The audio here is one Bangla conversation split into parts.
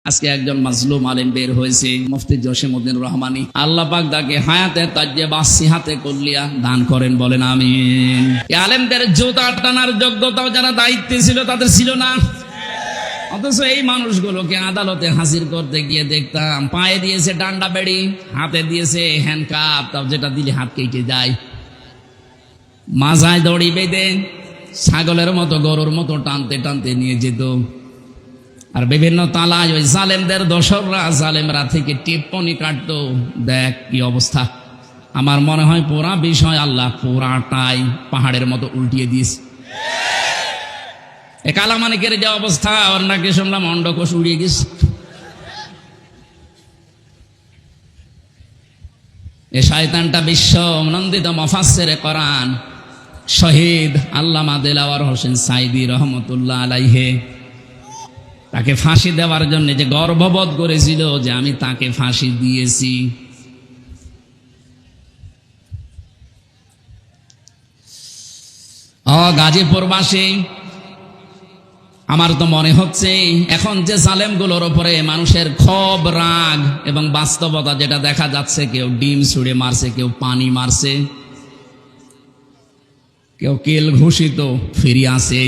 আজকে একজন মাজলুম আলেম বের হয়েছে, মুফতি জসিমউদ্দিন রহমানী। আল্লাহ পাক তাকে হায়াতে তাজ্জেবা সিহাতে কুল্লিয়া দান করেন, বলেন আমিন। এই আলেমদের জুতা টানার যোগ্যতাও যারা দায়িত্বে ছিল তাদের ছিল না। অথচ এই মানুষগুলোকে আদালতে হাজির করতে গিয়ে দেখতাম পায়ে দিয়েছে ডান্ডা বেড়ি, হাতে দিয়েছে হ্যান্ডকাপ, তাও যেটা দিলে হাত কেটে যায়। মাজায় দড়ি বেঁধে ছাগলের মতো গরুর মতো টানতে টানতে নিয়ে যেত। আর বিভিন্ন তালায় ওই জালেমদের দোসররা জালেমরা থেকে টিপ্পনি কাটতো। দেখ কি অবস্থা। আমার মনে হয় পুরা বিষয় আল্লাহ পুরাটাই পাহাড়ের মতো উল্টিয়ে দিস। এ কালামানিকের যে অবস্থা, ওর নাকি শুনলাম অন্ডকোষ উড়িয়ে গেছে। এ শয়তানটা বিশ্ব নন্দিত মুফাসসিরে কোরআন শহীদ আল্লামা দেলাওয়ার হোসেন সাইদি রহমতুল্লাহ আলাইহি, তাকে ফাঁসি দেওয়ার জন্য যে গর্ববোধ করেছিল যে আমি তাকে ফাঁসি দিয়েছি। গাজীপুরবাসী, আমার তো মনে হচ্ছে এখন যে জালেমগুলোর উপরে মানুষের ক্ষোভ, রাগ এবং বাস্তবতা যেটা দেখা যাচ্ছে, কেউ ডিম ছুঁড়ে মারছে, কেউ পানি মারছে, কেউ কিল ঘুষিত ফিরে আসে।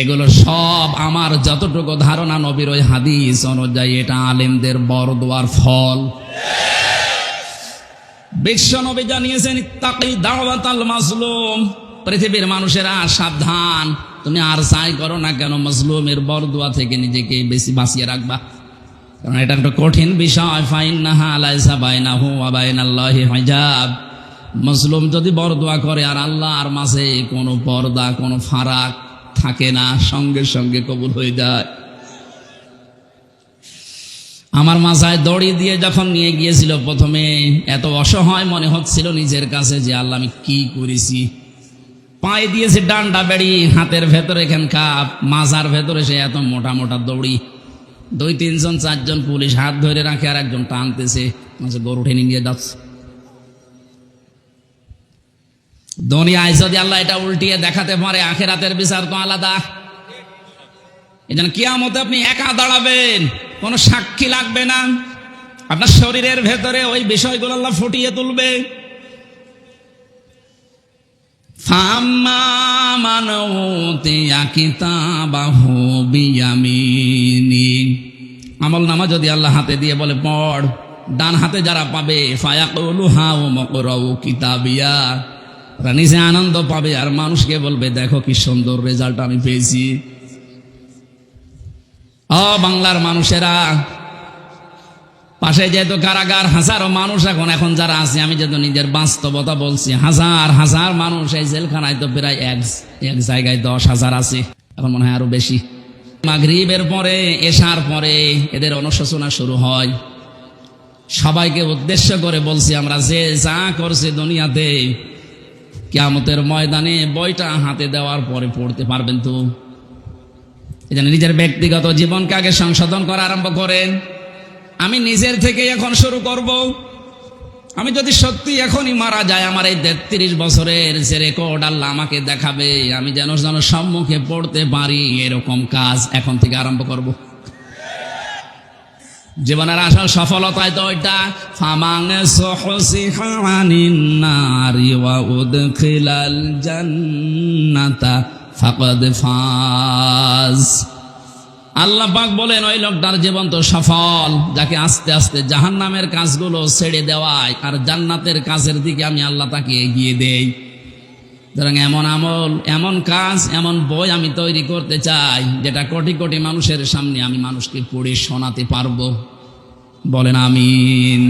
এগুলো সব আমার যতটুকু ধারণা নবীর ওই হাদিস অনুযায়ী এটা আলেমদের বরদোয়ার ফল। বিশ্ব নবী জানিয়েছেন ইত্তাকি দাওয়াতাল মাজলুম, পৃথিবীর মানুষেরা সাবধান, তুমি আর যাই করো না কেন মাজলুমের বরদোয়া থেকে নিজেকে বেশি বাঁচিয়ে রাখবা, কারণ এটা একটা কঠিন বিষয়। ফাইন্নাহা লাইসা বাইনাহু ওয়া বাইনাল্লাহি হিজাব। মাজলুম যদি বরদোয়া করে আর আল্লাহর মাঝে কোনো পর্দা, কোনো ফারাক থাকে না, সঙ্গে সঙ্গে কবুল হয়ে যায়। আমার মাথায় দড়ি দিয়ে যখন নিয়ে গিয়েছিল প্রথমে এত অসহায় মনে হচ্ছিল নিজের কাছে যে আল্লাহ আমি কি করেছি। পায়ে দিয়েছে ডান্ডা বেড়ি, হাতের ভেতরে হ্যান্ডকাপ, মাজার ভেতরে সে এত মোটা মোটা দড়ি। 2-3 জন 4 জন পুলিশ হাত ধরে রাখে আর একজন টানতেছে, গরু টেনে নিয়ে যাচ্ছে। দুনিয়ায় যদি আল্লাহ এটা উল্টিয়ে দেখাতে পারে, আখিরাতের বিচার তো আলাদা। এজন্য কিয়ামতে আপনি একা দাঁড়াবেন, কোনো সাক্ষী লাগবে না। আপনার শরীরের ভেতরে ওই বিষয়গুলো আল্লাহ ফুটিয়ে তুলবে। ফাম্মা মান উতিয়া কিতাবাহু বিয়ামিনি, আমলনামা যদি আল্লাহ হাতে দিয়ে বলে পড়, ডান হাতে যারা পাবে ফায়াকুলু হাউ মকরাউ কিতাবিয়া, নিজে আনন্দ পাবে আর মানুষকে বলবে দেখো কি সুন্দর রেজাল্ট আমি পেয়েছি। বাংলার মানুষেরা, পাশে যেহেতু কারাগার, হাজারো মানুষ এখন যারা আছে, আমি যেহেতু নিজের বাস্তবতা বলছি, হাজার হাজার মানুষ এই জেলখানায় তো প্রায় এক জায়গায় 10,000 আছে, এখন মনে হয় আরো বেশি। মাগরিবের পরে এশার পরে এদের অনুশোচনা শুরু হয়। সবাইকে উদ্দেশ্য করে বলছি, আমরা যে যা করছি দুনিয়াতে, কিয়ামতের ময়দানে বইটা হাতে দেওয়ার পরে পড়তে পারবেন তো। এজন্য নিজের ব্যক্তিগত জীবনকে আগে সংশোধন করা আরম্ভ করেন। আমি নিজের থেকে এখন শুরু করব। আমি যদি সত্যি এখনই মারা যায়, আমার এই 33 বছরের যে রেকর্ড আল্লাহ আমাকে দেখাবে, আমি যেন সম্মুখে পড়তে পারি, এরকম কাজ এখন থেকে আরম্ভ করব। জীবনের আসল সফলতায় তো ওইটা, ফামান সুহসিহা আনিন নারি ওয়া উদখিলাল জান্নাতা ফাকাদ ফাজ। আল্লাহ পাক বলেন ওই লোকটার জীবন তো সফল, যাকে আস্তে আস্তে জাহান্নামের কাজগুলো ছেড়ে দেওয়ায় আর জান্নাতের কাজের দিকে আমি আল্লাহ তাকে এগিয়ে দেই। সুতরাং এমন আমল, এমন কাজ, এমন বই আমি তৈরি করতে চাই যেটা কোটি কোটি মানুষের সামনে আমি মানুষকে পড়ে শোনাতে পারবো, বলেন আমিন।